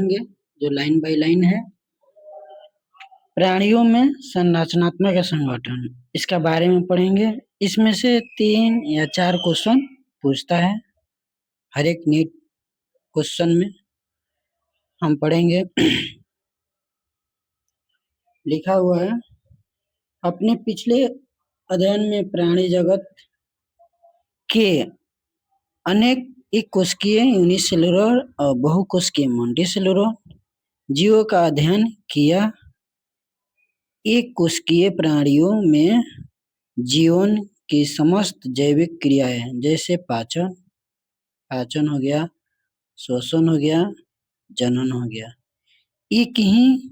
पढ़ेंगे जो line by line है। प्राणियों में संरचनात्मक संगठन, इसका बारे में पढ़ेंगे। इसमें से 3 या 4 क्वेश्चन पूछता है हर एक नीट क्वेश्चन में। हम पढ़ेंगे। लिखा हुआ है, अपने पिछले अध्ययन में प्राणी जगत के अनेक एक कोशिकीय यूनिसेलुलर और बहुकोशिकीय मल्टीसेलुलर जीवों का अध्ययन किया। एक कोशिकीय प्राणियों में जीवन की समस्त जैविक क्रियाएं जैसे पाचन हो गया, श्वसन हो गया, जनन हो गया, एक ही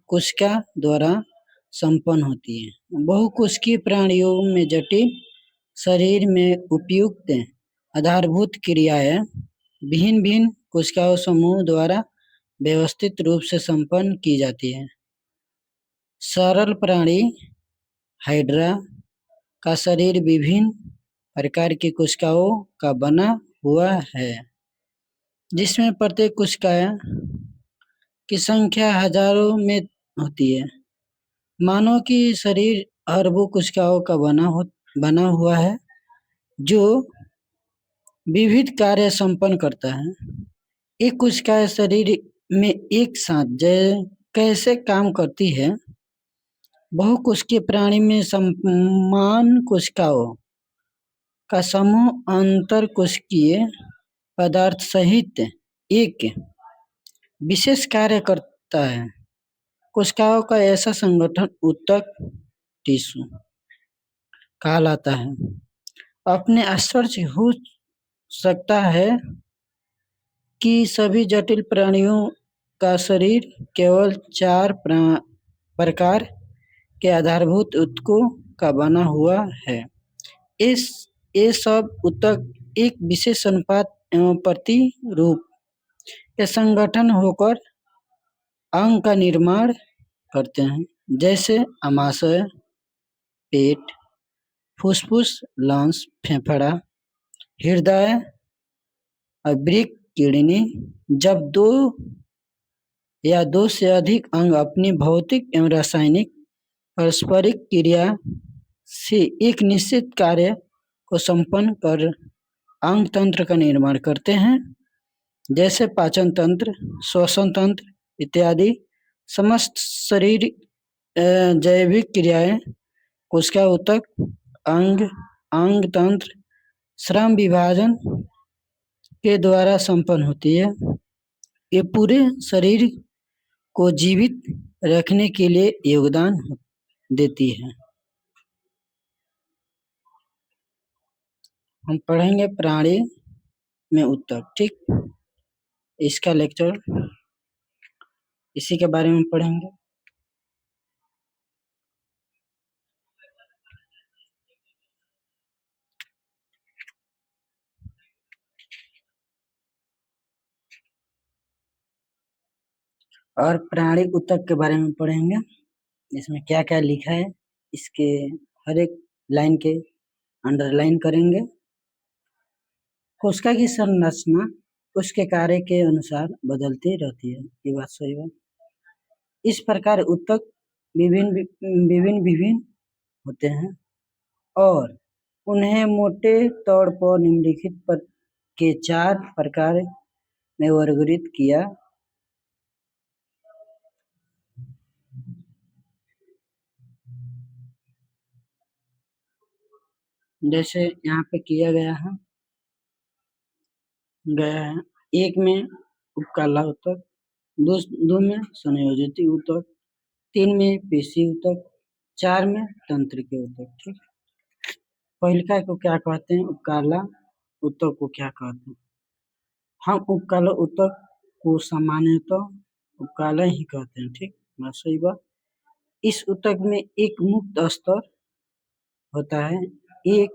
कोशिका द्वारा संपन्न होती है। बहुकोशिकीय प्राणियों में जटिल शरीर में उपयुक्त आधारभूत क्रियाएं भिन्न भिन्न कोशिकाओं समूह द्वारा व्यवस्थित रूप से संपन्न की जाती है। सरल प्राणी हाइड्रा का शरीर विभिन्न प्रकार की कोशिकाओं का बना हुआ है, जिसमें प्रत्येक कोशिका की संख्या हजारों में होती है। मानव की शरीर अरबों कोशिकाओं का बना हुआ है, जो विविध कार्य संपन्न करता है। एक कोशिका शरीर में एक साथ कैसे काम करती है। बहुकोशिकीय प्राणी में समान कोशिकाओं का समूह अंतर कोशिकीय पदार्थ सहित एक विशेष कार्य करता है। कोशिकाओं का ऐसा संगठन ऊतक टिश्यू कहलाता है। अपने आश्चर्य हो सकता है कि सभी जटिल प्राणियों का शरीर केवल 4 प्रकार के आधारभूत ऊतकों का बना हुआ है। ये सब ऊतक एक विशेष अनुपात एवं प्रतिरूप के संगठन होकर अंग का निर्माण करते हैं, जैसे आमाशय, पेट, फुसफुस, लंग्स, फेफड़ा, हृदय और वृक्क, किडनी। जब 2 या 2 से अधिक अंग अपनी भौतिक एवं रासायनिक पारस्परिक क्रिया से एक निश्चित कार्य को संपन्न कर अंग तंत्र का निर्माण करते हैं, जैसे पाचन तंत्र, श्वसन तंत्र इत्यादि। समस्त शरीर जैविक क्रियाएं कोशिका ऊतक अंग तंत्र श्रम विभाजन के द्वारा संपन्न होती है। ये पूरे शरीर को जीवित रखने के लिए योगदान देती है। हम पढ़ेंगे प्राणी में ऊतक, ठीक। इसका लेक्चर इसी के बारे में पढ़ेंगे। और प्राणी ऊतक के बारे में पढ़ेंगे। इसमें क्या क्या लिखा है, इसके हर एक लाइन के अंडरलाइन करेंगे। कोशिका की संरचना उसके कार्य के अनुसार बदलती रहती है, ये बात सही है। इस प्रकार ऊतक विभिन्न होते हैं और उन्हें मोटे तौर पर निम्नलिखित के 4 प्रकार में वर्गीकृत किया। जैसे यहाँ पे किया गया है। एक में उपकला ऊतक, 2 में संयोजित ऊतक, 3 में पेशी ऊतक, 4 में तंत्रिका ऊतक, ठीक। पहिलका को क्या कहते हैं, उपकला ऊतक को क्या कहते हैं। हम उपकला ऊतक को सामान्यतः उपकला ही कहते हैं, ठीक। बात सही बात। इस ऊतक में एक मुक्त स्तर होता है, एक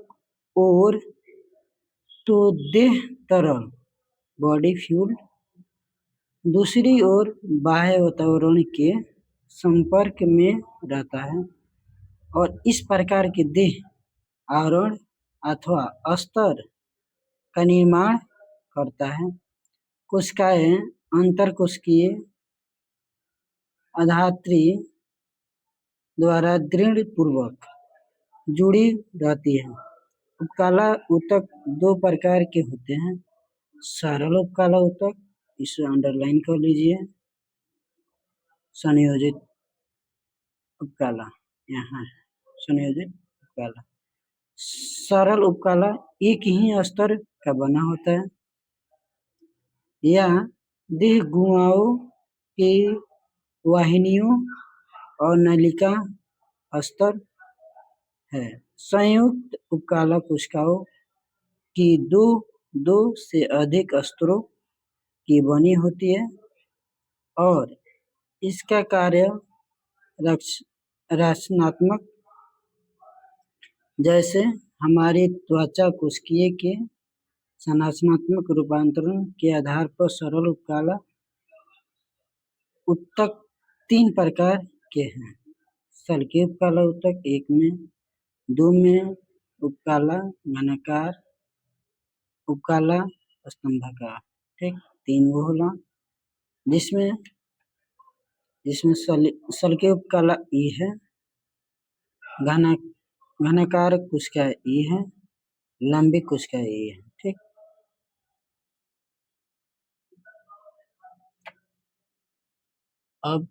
और तो देह तरल बॉडी फ्यूल, दूसरी ओर बाह्य वातावरण के संपर्क में रहता है और इस प्रकार के देह आवरण अथवा स्तर का निर्माण करता है। कोशिकाएं अंतरकोशिकीय अधात्री द्वारा दृढ़ पूर्वक जुड़ी रहती है। उपकला ऊतक दो प्रकार के होते हैं। सरल उपकला ऊतक, इसे अंडरलाइन कर लीजिए, संयोजित उपकला यहाँ है, संयोजित उपकला। सरल उपकला एक ही स्तर का बना होता है या देह गुहाओं की वाहिनियों और नलिका स्तर है। संयुक्त उपकला कोशिकाओं की दो से अधिक स्तरों की बनी होती है और इसका कार्य रचनात्मक, जैसे हमारी त्वचा कोशिकीय के संरचनात्मक रूपांतरण के आधार पर सरल उपकला ऊतक तीन प्रकार के हैं। सल्कीय उपकला ऊतक 1 में, 2 में उपकला घनाकार उपकला स्तंभाकार, ठीक, 3 गो होला, जिसमें सल्कीय उपकला ई है, घनाकार कोशिका ई है, लंबी कोशिका ई है, ठीक। अब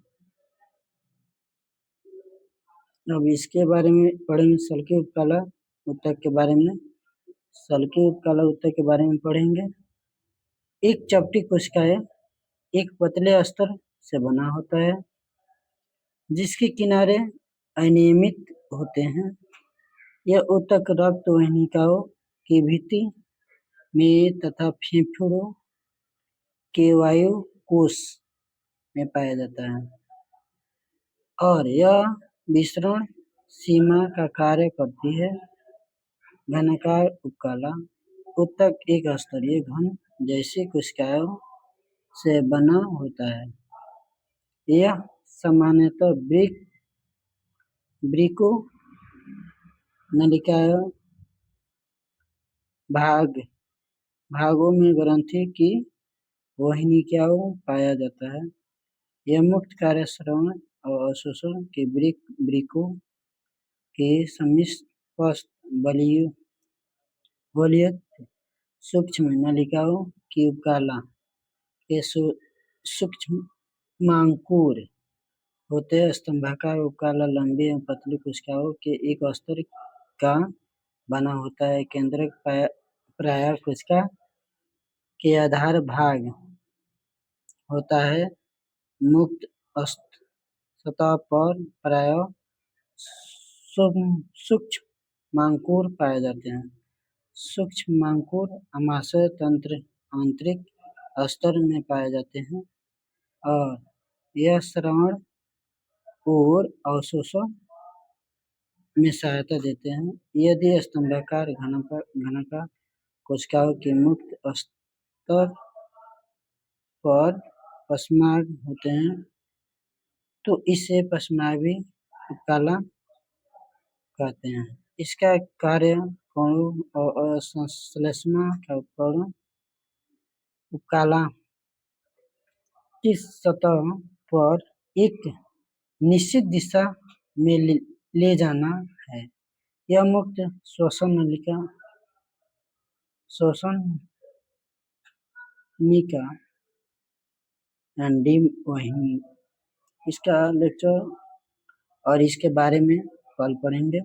इसके बारे में पढ़ेंगे, सल्कीय उपकला ऊतक के बारे में। सल्कीय उपकला ऊतक के बारे में पढ़ेंगे। एक चपटी कोशिकाएं एक पतले अस्तर से बना होता है जिसके किनारे अनियमित होते हैं। यह ऊतक रक्त वाहिनिकाओं की भित्ति में तथा फेफड़ों के वायु कोश में पाया जाता है और यह विसरण सीमा का कार्य करती है। घनाकार उपकला ऊतक एक स्तरीय घन जैसी कोशिकाओं से बना होता है। यह सामान्यतः वृक्को नलिकाओं भागों में ग्रंथि की वाहिनिकाओं पाया जाता है। यह मुक्त कार्य श्रवण और अवशोषण के वृक्कों के समिश्र वलययुक्त सूक्ष्म नलिकाओं की उपकला के सूक्ष्मांकुर होते हैं। स्तंभाकार उपकला लंबी एवं पतली कोशिकाओं के एक स्तर का बना होता है। केंद्रक प्रायः कोशिका के आधार भाग होता है। मुक्त सतह पर प्रायः सूक्ष्मांकुर पाए जाते हैं। सूक्ष्मांकुर आमाशय तंत्र आंतरिक स्तर में पाए जाते हैं और यह श्रवण और अवशोषण में सहायता देते हैं। यदि स्तंभाकार घनाकार कोशिकाओं के मुक्त स्तर पर पश्चाग होते हैं तो इसे पश्चागी उपकला कहते हैं। इसका कार्य कणों और संश्लेषण का उपकला की सतह पर एक निश्चित दिशा में ले जाना है। यह मुक्त श्वसन निका वाहिनी। इसका लेक्चर और इसके बारे में कल पढ़ेंगे।